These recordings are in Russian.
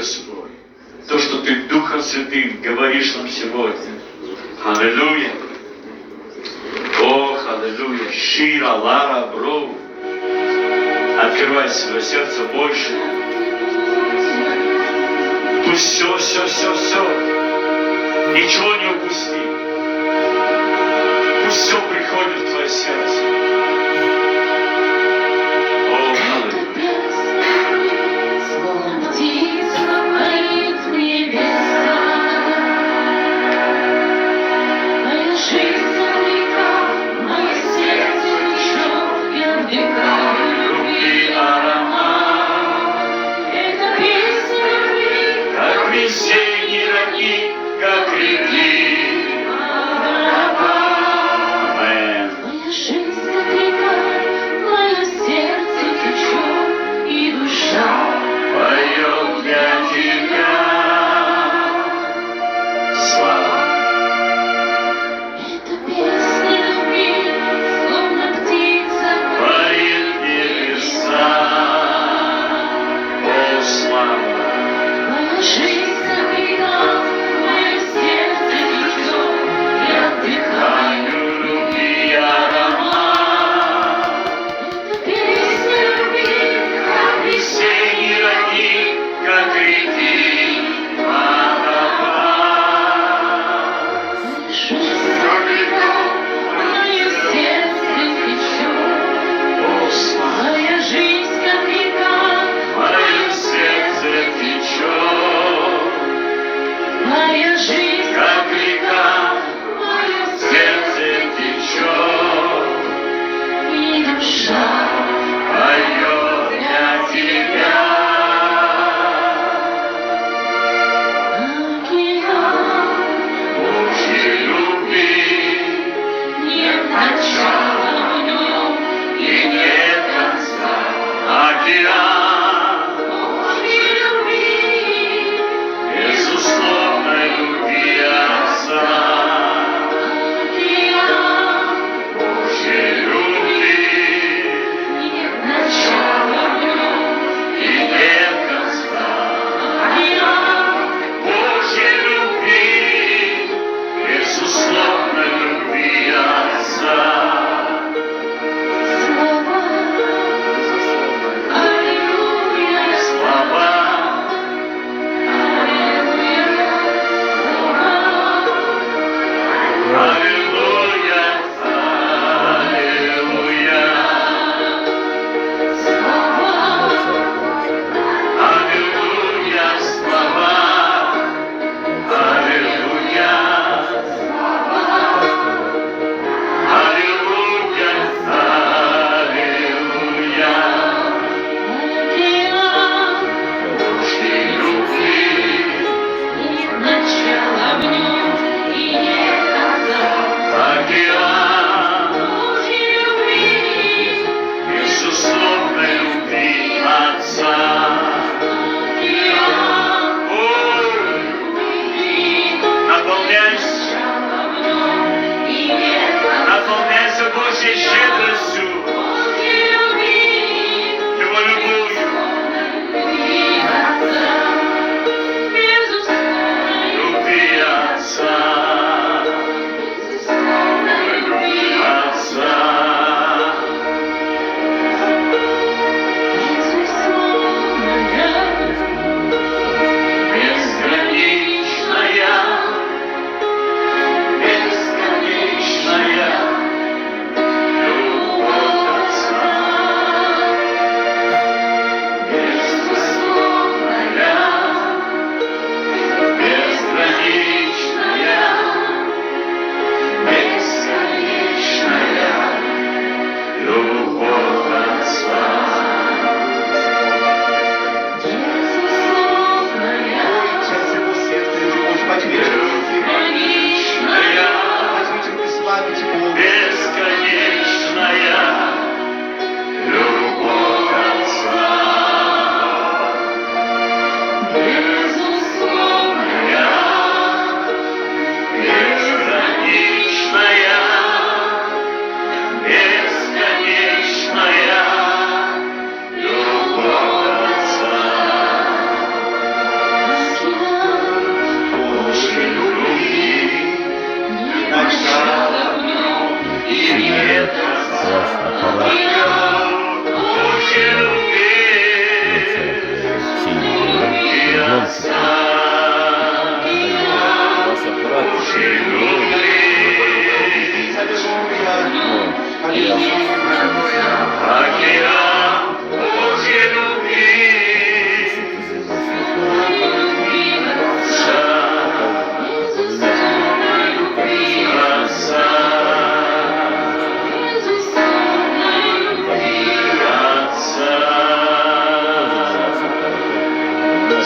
Господь, то, что Ты Духом Святым говоришь нам сегодня. Аллилуйя. О, аллилуйя. Шира, Лара, Бров. Открывай свое сердце больше. Пусть все. Ничего не упусти. Пусть все приходит в твое сердце. О, аллилуйя. Весенние роки, как реки. Амен. Моя жизнь как река, мое сердце течет, и душа Поет для тебя. Слава. это песня любви, словно птица Поет небеса. О, слава. Моя жизнь как река,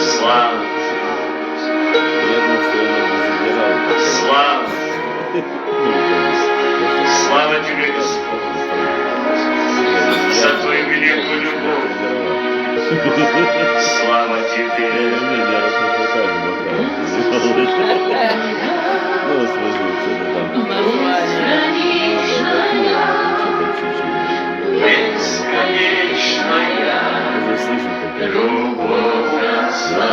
Слава, Я думал, что я не забирал. слава, слава тебе, Господь, за твою великую любовь. Слава тебе. Бесконечная любовь Отца.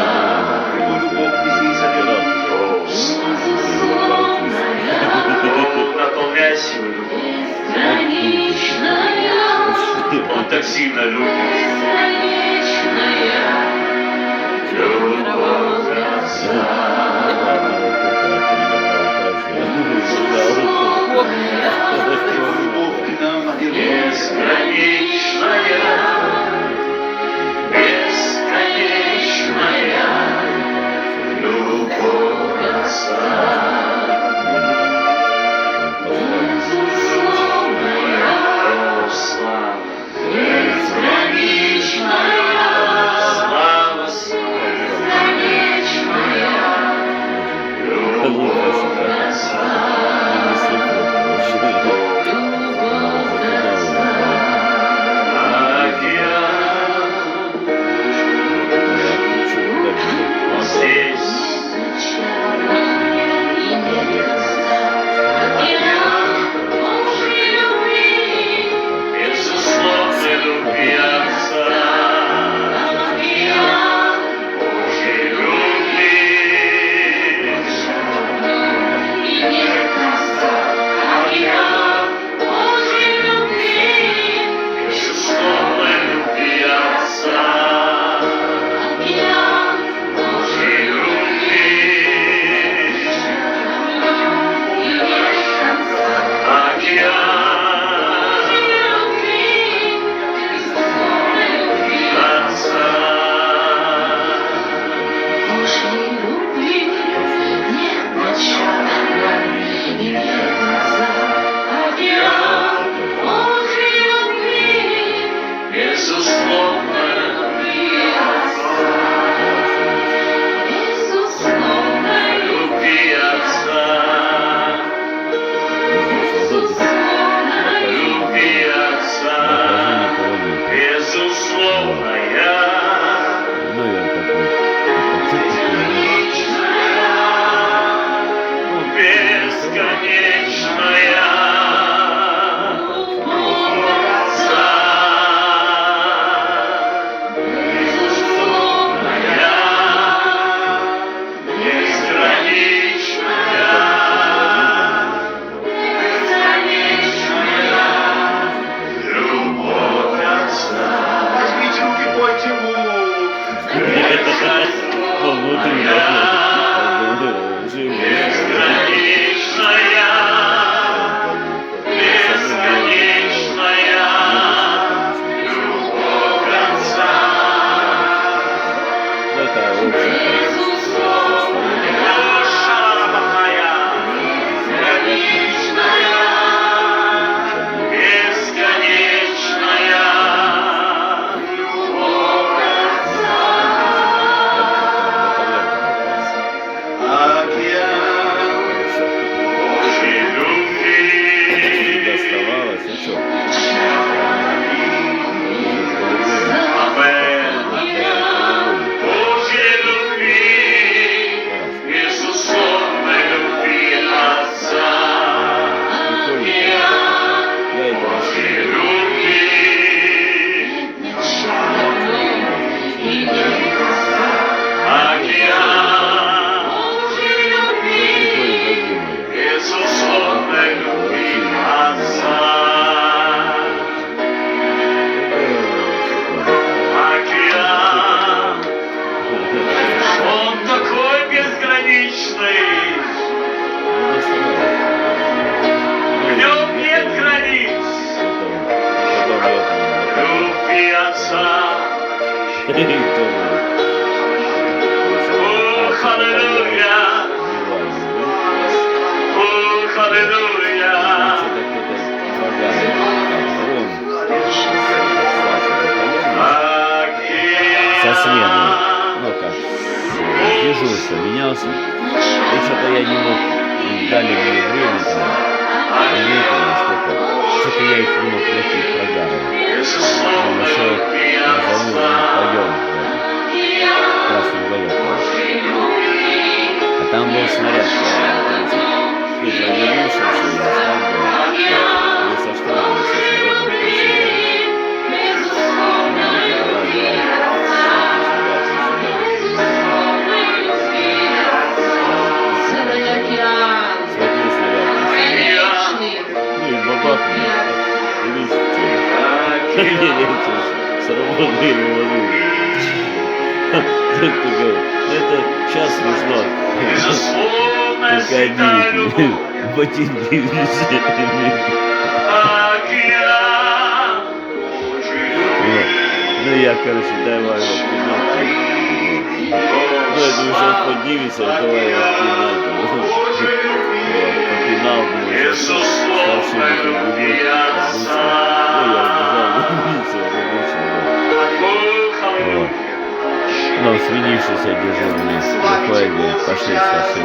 Наполняй свою любовь. Он так сильно любит. Любовь Отца. Бесконечная любовь Отца. Со смены. Ну как? крутился, менялся. И что-то я не мог, дали мне время там, минуты или сколько. Что-то я их не мог найти в программе. Я нашел, зову, пойдем в красный уголок. А там был снаряд, ты провернулся, все, я стал, и со штрафом, со снарядом, схватил снаряд, ну и бабахнул, и видишь, в чем. Не, сработал его ловил. Это частный знак. Только одни ботинки висят. Ну я, короче, давай его пинать. Ну это уже поднимется, давай его пинать. Попинал, думаю, старший прибегут, обычно. Ну я убежал, убийца, рабочий. Но сменившийся дежурный заходит, говорит, пошли старший.